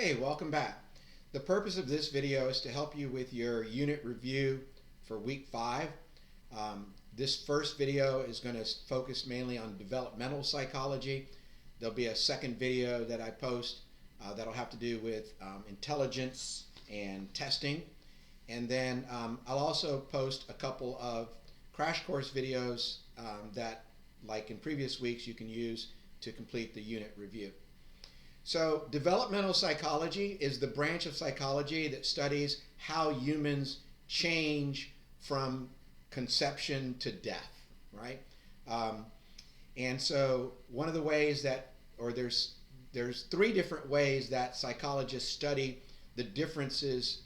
Hey, welcome back. The purpose of this video is to help you with your unit review for week 5. This first video is going to focus mainly on developmental psychology. There'll be a second video that I post that'll have to do with intelligence and testing. And then I'll also post a couple of crash course videos that, like in previous weeks, you can use to complete the unit review. So developmental psychology is the branch of psychology that studies how humans change from conception to death, right? And so one of the ways that, or there's 3 different ways that psychologists study the differences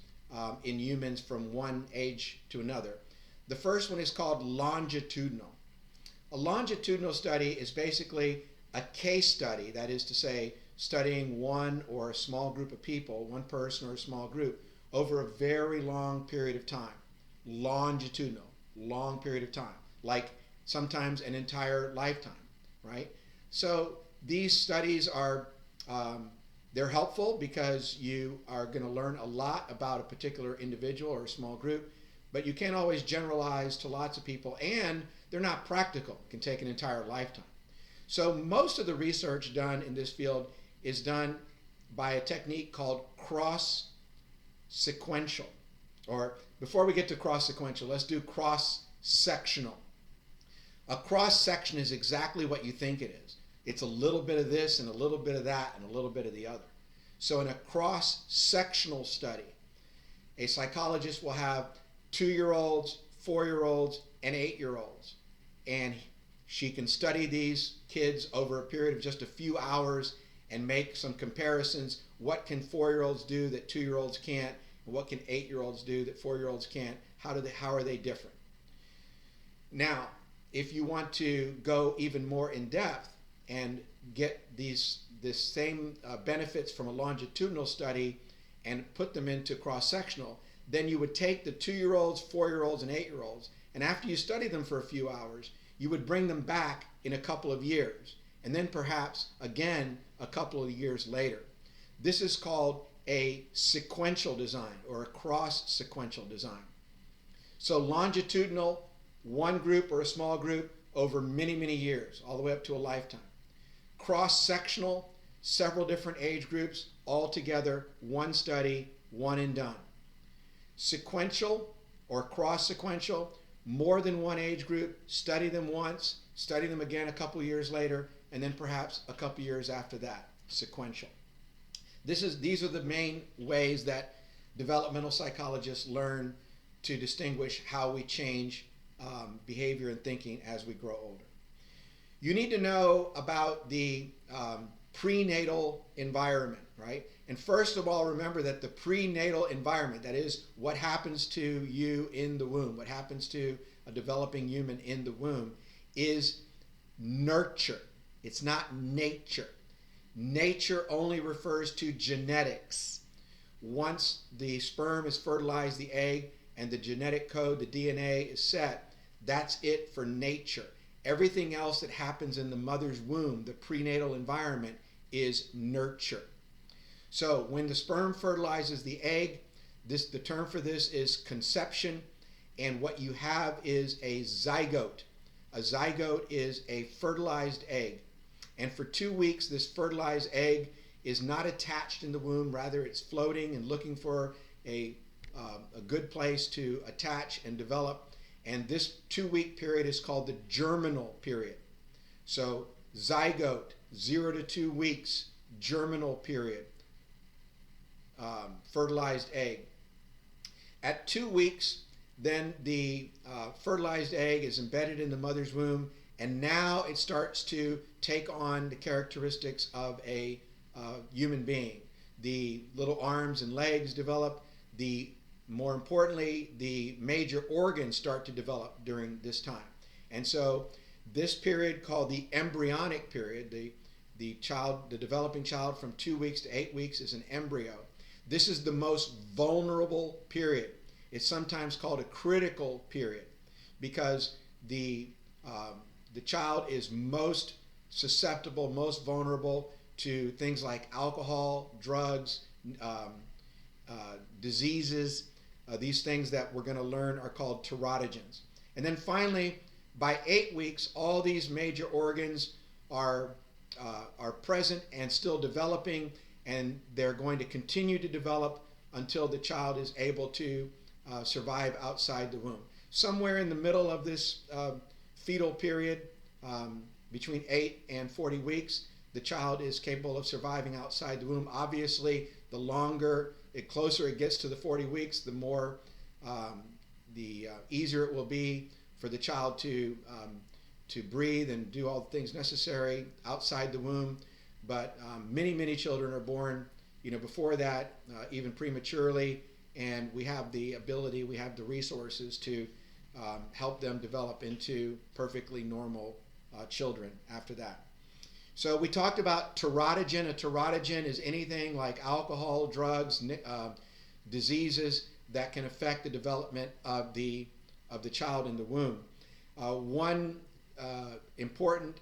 in humans from one age to another. The first one is called longitudinal. A longitudinal study is basically a case study, that is to say, studying one or a small group of people, one person or a small group, over a very long period of time. Longitudinal, long period of time, like sometimes an entire lifetime, right? So these studies are, they're helpful because you are going to learn a lot about a particular individual or a small group, but you can't always generalize to lots of people, and they're not practical. It can take an entire lifetime. So most of the research done in this field is done by a technique called cross-sequential. Or before we get to cross-sequential, let's do cross-sectional. A cross-section is exactly what you think it is. It's a little bit of this and a little bit of that and a little bit of the other. So in a cross-sectional study, a psychologist will have 2-year-olds, 4-year-olds, and 8-year-olds. And she can study these kids over a period of just a few hours and make some comparisons. What can 4-year-olds do that 2-year-olds can't? And what can 8-year-olds do that 4-year-olds can't? How are they different? Now, if you want to go even more in depth and get this same benefits from a longitudinal study and put them into cross-sectional, then you would take the 2-year-olds, 4-year-olds, and 8-year-olds, and after you study them for a few hours, you would bring them back in a couple of years, and then perhaps again a couple of years later. This is called a sequential design or a cross-sequential design. So longitudinal, one group or a small group over many, many years, all the way up to a lifetime. Cross-sectional, several different age groups, all together, one study, one and done. Sequential or cross-sequential, more than one age group, study them once, study them again a couple years later, and then perhaps a couple years after that, sequential. These are the main ways that developmental psychologists learn to distinguish how we change behavior and thinking as we grow older. You need to know about the prenatal environment, right? And first of all, remember that the prenatal environment, that is what happens to you in the womb, what happens to a developing human in the womb, is nurture. It's not nature. Nature only refers to genetics. Once the sperm has fertilized the egg and the genetic code, the DNA, is set, that's it for nature. Everything else that happens in the mother's womb, the prenatal environment, is nurture. So when the sperm fertilizes the egg, the term for this is conception, and what you have is a zygote. A zygote is a fertilized egg. And for 2 weeks, this fertilized egg is not attached in the womb. Rather, it's floating and looking for a good place to attach and develop. And this 2-week period is called the germinal period. So zygote, 0 to 2 weeks, germinal period, fertilized egg. At 2 weeks, then the fertilized egg is embedded in the mother's womb, and now it starts to take on the characteristics of a human being. The little arms and legs develop. More importantly, the major organs start to develop during this time. And so this period, called the embryonic period, the developing child from 2 weeks to 8 weeks, is an embryo. This is the most vulnerable period. It's sometimes called a critical period because the child is most susceptible, most vulnerable to things like alcohol, drugs, diseases. These things that we're going to learn are called teratogens. And then finally, by 8 weeks, all these major organs are present and still developing, and they're going to continue to develop until the child is able to survive outside the womb. Somewhere in the middle of this fetal period, between 8 and 40 weeks, the child is capable of surviving outside the womb. Obviously, the closer it gets to the 40 weeks, the more, the easier it will be for the child to breathe and do all the things necessary outside the womb. But many children are born, before that, even prematurely, and we have the ability, we have the resources to help them develop into perfectly normal children after that. So we talked about teratogen. A teratogen is anything like alcohol, drugs, diseases that can affect the development of the child in the womb. One important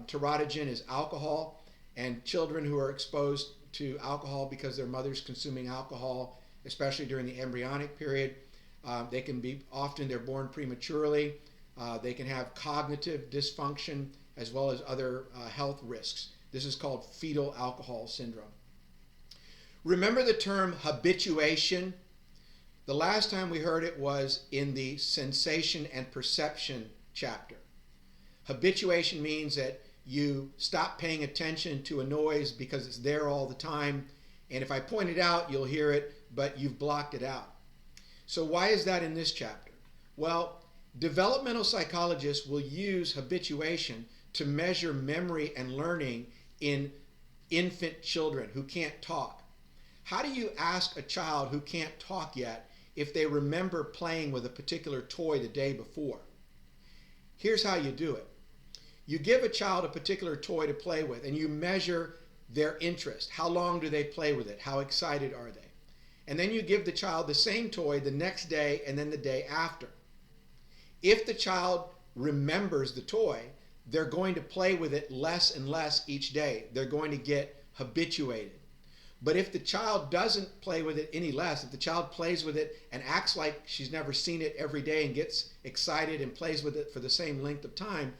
teratogen is alcohol, and children who are exposed to alcohol because their mother's consuming alcohol, especially during the embryonic period, they're born prematurely. They can have cognitive dysfunction as well as other health risks. This is called fetal alcohol syndrome. Remember the term habituation? The last time we heard it was in the sensation and perception chapter. Habituation means that you stop paying attention to a noise because it's there all the time, and if I point it out, you'll hear it, but you've blocked it out. So why is that in this chapter? Well, developmental psychologists will use habituation to measure memory and learning in infant children who can't talk. How do you ask a child who can't talk yet if they remember playing with a particular toy the day before? Here's how you do it. You give a child a particular toy to play with, and you measure their interest. How long do they play with it? How excited are they? And then you give the child the same toy the next day and then the day after. If the child remembers the toy, they're going to play with it less and less each day. They're going to get habituated. But if the child doesn't play with it any less, if the child plays with it and acts like she's never seen it every day and gets excited and plays with it for the same length of time,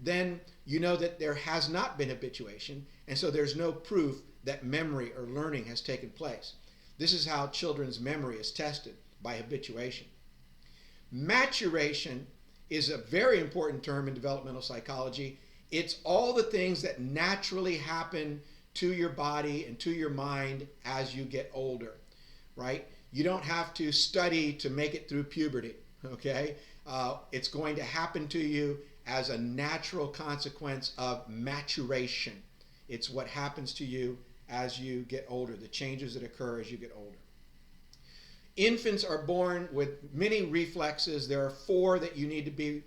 then you know that there has not been habituation, and so there's no proof that memory or learning has taken place. This is how children's memory is tested, by habituation. Maturation is a very important term in developmental psychology. It's all the things that naturally happen to your body and to your mind as you get older, right? You don't have to study to make it through puberty, okay? It's going to happen to you as a natural consequence of maturation. It's what happens to you as you get older, the changes that occur as you get older. Infants are born with many reflexes. There are 4 that you need to be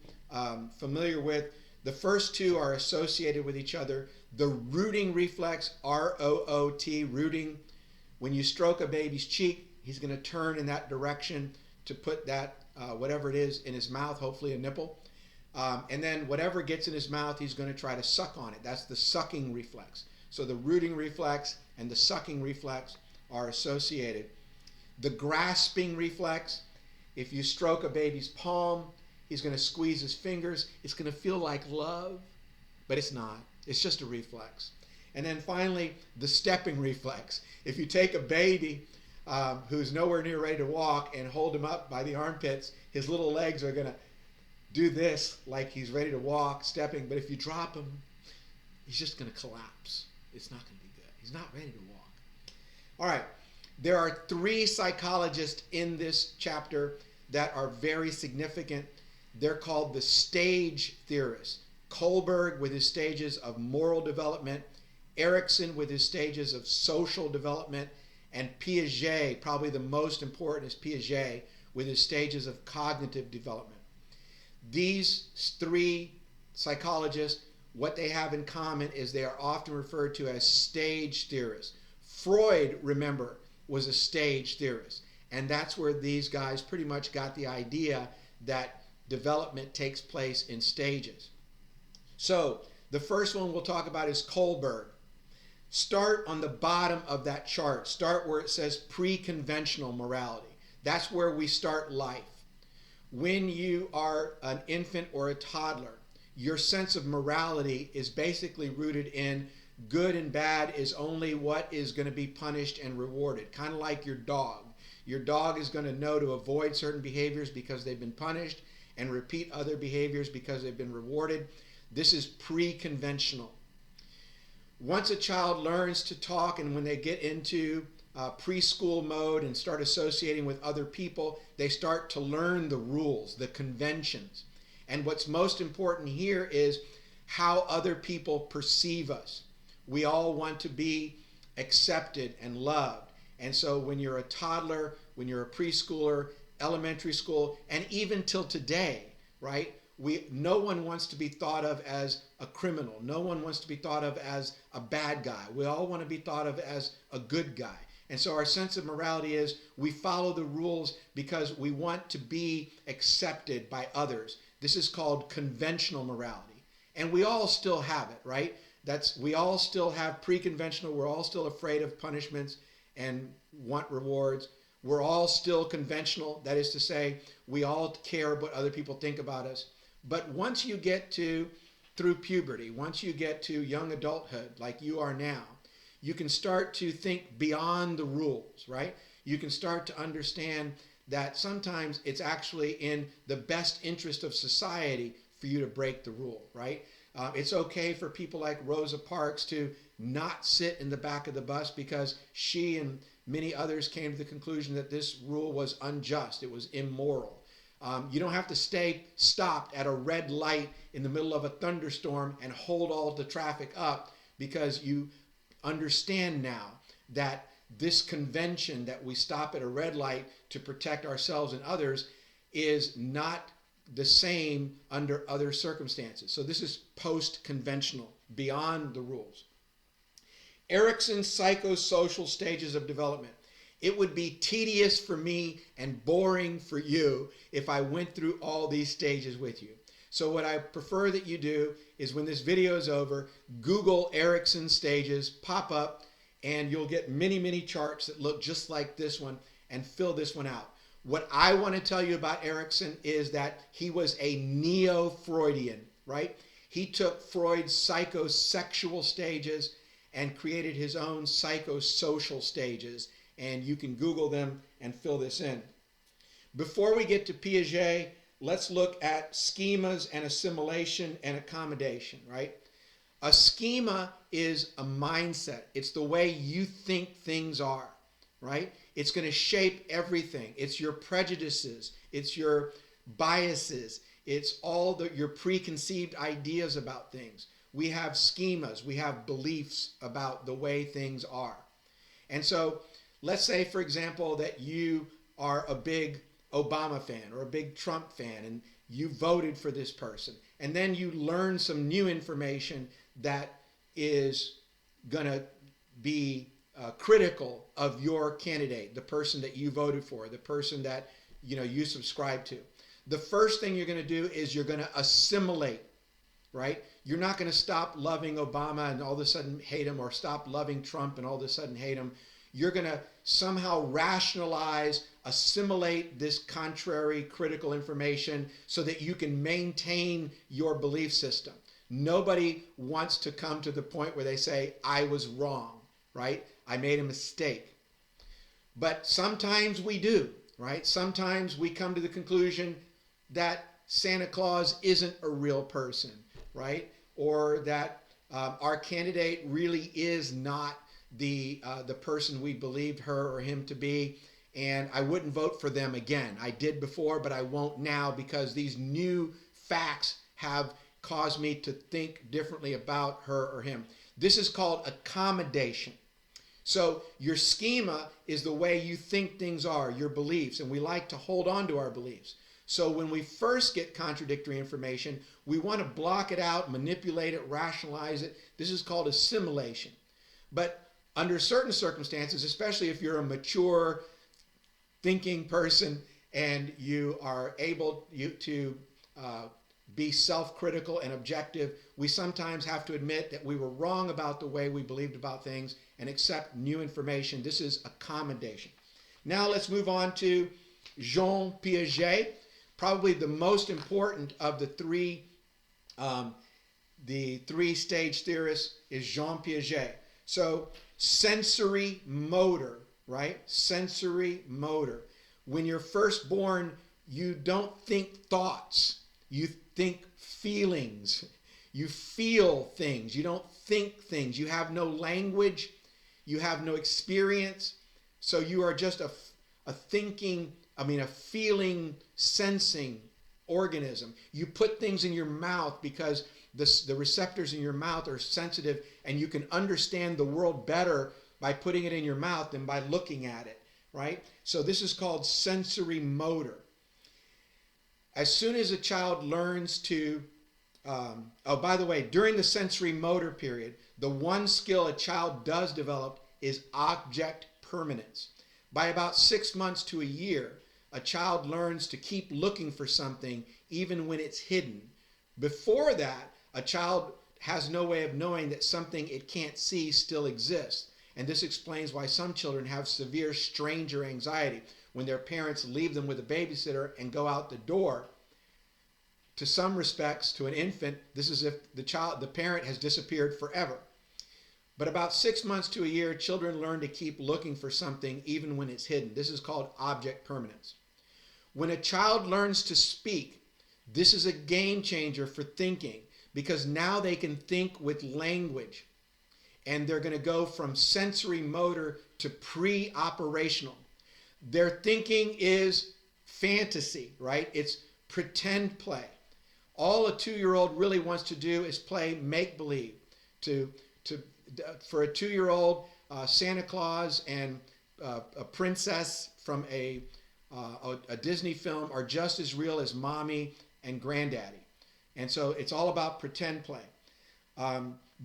familiar with. The first 2 are associated with each other. The rooting reflex, R-O-O-T, rooting. When you stroke a baby's cheek, he's going to turn in that direction to put that, whatever it is, in his mouth, hopefully a nipple. And then whatever gets in his mouth, he's going to try to suck on it. That's the sucking reflex. So the rooting reflex and the sucking reflex are associated. The grasping reflex, if you stroke a baby's palm, he's going to squeeze his fingers. It's going to feel like love, but it's not. It's just a reflex. And then finally, the stepping reflex. If you take a baby who's nowhere near ready to walk and hold him up by the armpits, his little legs are going to do this like he's ready to walk, stepping. But if you drop him, he's just going to collapse. It's not going to be good. He's not ready to walk. All right. There are 3 psychologists in this chapter that are very significant. They're called the stage theorists. Kohlberg with his stages of moral development, Erikson with his stages of social development, and Piaget, probably the most important is Piaget, with his stages of cognitive development. These 3 psychologists, what they have in common is they are often referred to as stage theorists. Freud, remember, was a stage theorist. And that's where these guys pretty much got the idea that development takes place in stages. So the first one we'll talk about is Kohlberg. Start on the bottom of that chart. Start where it says pre-conventional morality. That's where we start life. When you are an infant or a toddler, your sense of morality is basically rooted in good and bad is only what is going to be punished and rewarded. Kind of like your dog. Your dog is going to know to avoid certain behaviors because they've been punished and repeat other behaviors because they've been rewarded. This is pre-conventional. Once a child learns to talk and when they get into preschool mode and start associating with other people, they start to learn the rules, the conventions. And what's most important here is how other people perceive us. We all want to be accepted and loved. And so when you're a toddler, when you're a preschooler, elementary school, and even till today, right? No one wants to be thought of as a criminal. No one wants to be thought of as a bad guy. We all want to be thought of as a good guy. And so our sense of morality is we follow the rules because we want to be accepted by others. This is called conventional morality. And we all still have it, right? We all still have pre-conventional. We're all still afraid of punishments and want rewards. We're all still conventional. That is to say, we all care what other people think about us. But once you get through puberty, once you get to young adulthood, like you are now, you can start to think beyond the rules, right? You can start to understand that sometimes it's actually in the best interest of society for you to break the rule, right? It's okay for people like Rosa Parks to not sit in the back of the bus because she and many others came to the conclusion that this rule was unjust, it was immoral. You don't have to stay stopped at a red light in the middle of a thunderstorm and hold all the traffic up because you understand now that this convention that we stop at a red light to protect ourselves and others is not the same under other circumstances. So this is post-conventional, beyond the rules. Erikson's psychosocial stages of development. It would be tedious for me and boring for you if I went through all these stages with you. So what I prefer that you do is when this video is over, Google Erikson Stages, pop up, and you'll get many, many charts that look just like this one and fill this one out. What I want to tell you about Erikson is that he was a neo-Freudian, right? He took Freud's psychosexual stages and created his own psychosocial stages. And you can Google them and fill this in. Before we get to Piaget, let's look at schemas and assimilation and accommodation, right? A schema is a mindset. It's the way you think things are, right? It's going to shape everything. It's your prejudices. It's your biases. It's all your preconceived ideas about things. We have schemas. We have beliefs about the way things are. And so let's say, for example, that you are a big Obama fan or a big Trump fan and you voted for this person. And then you learn some new information that is going to be critical of your candidate, the person that you voted for, the person that you subscribe to. The first thing you're going to do is you're going to assimilate, right? You're not going to stop loving Obama and all of a sudden hate him, or stop loving Trump and all of a sudden hate him. You're going to somehow rationalize, assimilate this contrary critical information so that you can maintain your belief system. Nobody wants to come to the point where they say, I was wrong, right? I made a mistake. But sometimes we do, right? Sometimes we come to the conclusion that Santa Claus isn't a real person, right? Or that our candidate really is not the person we believed her or him to be, and I wouldn't vote for them again. I did before, but I won't now because these new facts have caused me to think differently about her or him. This is called accommodation. So your schema is the way you think things are, your beliefs, and we like to hold on to our beliefs. So when we first get contradictory information, we want to block it out, manipulate it, rationalize it. This is called assimilation. But under certain circumstances, especially if you're a mature thinking person and you are able to be self-critical and objective. We sometimes have to admit that we were wrong about the way we believed about things and accept new information. This is accommodation. Now let's move on to Jean Piaget, probably the most important of the three stage theorists is Jean Piaget. So sensory motor, right? Sensory motor. When you're first born, you don't think thoughts. You think feelings. You feel things. You don't think things. You have no language. You have no experience. So you are just a feeling, sensing organism. You put things in your mouth because the receptors in your mouth are sensitive, and you can understand the world better by putting it in your mouth than by looking at it, right? So this is called sensory motor. As soon as a child learns to, by the way, during the sensory motor period, the one skill a child does develop is object permanence. By about 6 months to a year, a child learns to keep looking for something even when it's hidden. Before that, a child has no way of knowing that something it can't see still exists. And this explains why some children have severe stranger anxiety when their parents leave them with a babysitter and go out the door. To some respects, to an infant, this is if the parent has disappeared forever. But about 6 months to a year, children learn to keep looking for something even when it's hidden. This is called object permanence. When a child learns to speak, this is a game changer for thinking, because now they can think with language. And they're going to go from sensory motor to pre-operational. Their thinking is fantasy, right? It's pretend play. All a 2-year-old really wants to do is play make-believe. For a 2-year-old, Santa Claus and a princess from a Disney film are just as real as mommy and granddaddy. And so it's all about pretend play.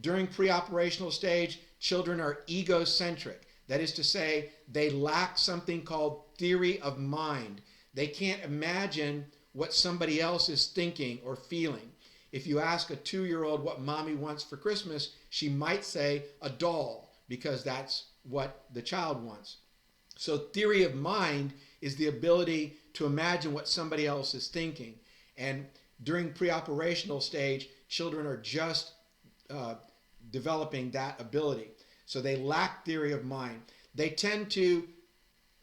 During pre-operational stage, children are egocentric. That is to say, they lack something called theory of mind. They can't imagine what somebody else is thinking or feeling. If you ask a 2-year-old what mommy wants for Christmas, she might say a doll, because that's what the child wants. So theory of mind is the ability to imagine what somebody else is thinking. And during pre-operational stage, children are just developing that ability. So they lack theory of mind. They tend to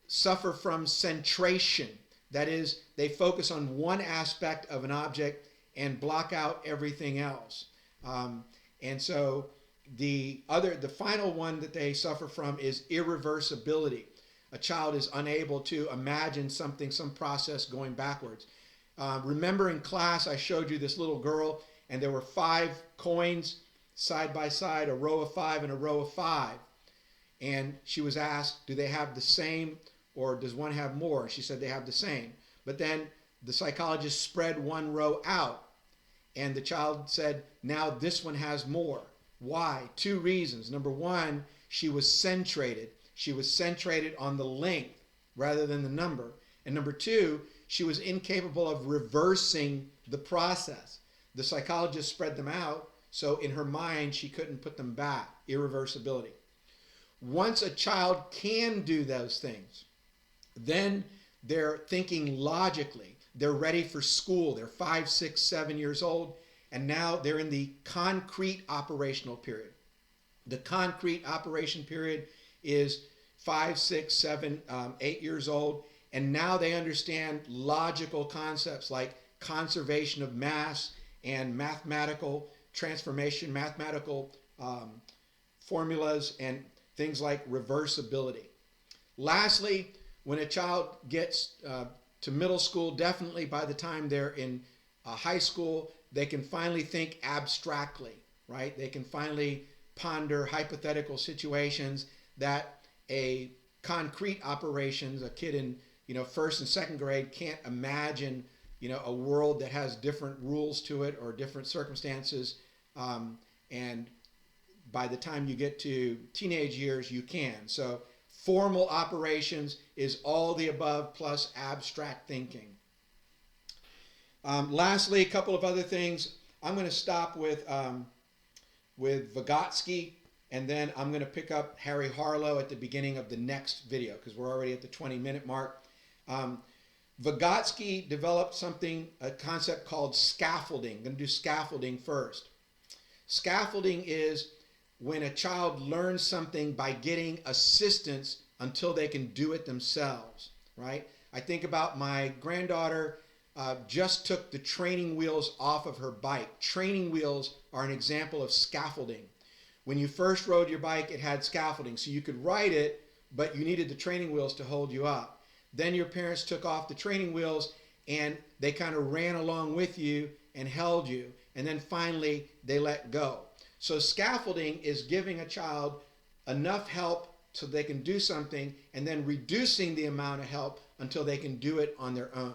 suffer from centration. That is, they focus on one aspect of an object and block out everything else. And so the final one that they suffer from is irreversibility. A child is unable to imagine something, some process going backwards. Remember in class I showed you this little girl, and there were 5 coins side by side, a row of 5 and a row of 5. And she was asked, do they have the same, or does one have more? She said they have the same. But then the psychologist spread one row out, and the child said, now this one has more. Why? 2 reasons. Number 1, she was centrated. She was centrated on the length rather than the number. And number 2, she was incapable of reversing the process. The psychologist spread them out, so in her mind she couldn't put them back. Irreversibility. Once a child can do those things, then they're thinking logically. They're ready for school. They're 5, 6, 7 years old, and now they're in the concrete operational period. The concrete operation period is 5, 6, 7, 8 years old, and now they understand logical concepts like conservation of mass and mathematical transformation, mathematical formulas, and things like reversibility. Lastly, when a child gets to middle school, definitely by the time they're in high school, they can finally think abstractly, right? They can finally ponder hypothetical situations that a concrete operations, a kid in first and second grade can't imagine a world that has different rules to it or different circumstances. And by the time you get to teenage years, you can. So formal operations is all the above plus abstract thinking. Lastly, a couple of other things. I'm going to stop with Vygotsky, and then I'm going to pick up Harry Harlow at the beginning of the next video because we're already at the 20-minute mark. Vygotsky developed a concept called scaffolding. I'm going to do scaffolding first. Scaffolding is when a child learns something by getting assistance until they can do it themselves, right? I think about my granddaughter just took the training wheels off of her bike. Training wheels are an example of scaffolding. When you first rode your bike, it had scaffolding, so you could ride it, but you needed the training wheels to hold you up. Then your parents took off the training wheels and they kind of ran along with you and held you. And then finally they let go. So scaffolding is giving a child enough help so they can do something and then reducing the amount of help until they can do it on their own.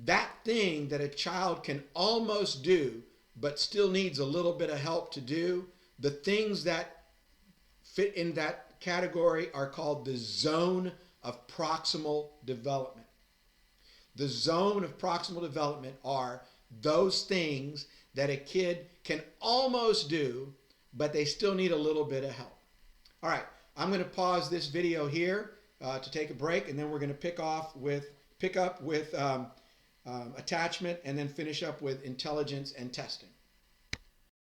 That thing that a child can almost do but still needs a little bit of help to do, the things that fit in that category are called the zone of proximal development. The zone of proximal development are those things that a kid can almost do, but they still need a little bit of help. All right, I'm going to pause this video here to take a break, and then we're going to pick up with attachment, and then finish up with intelligence and testing.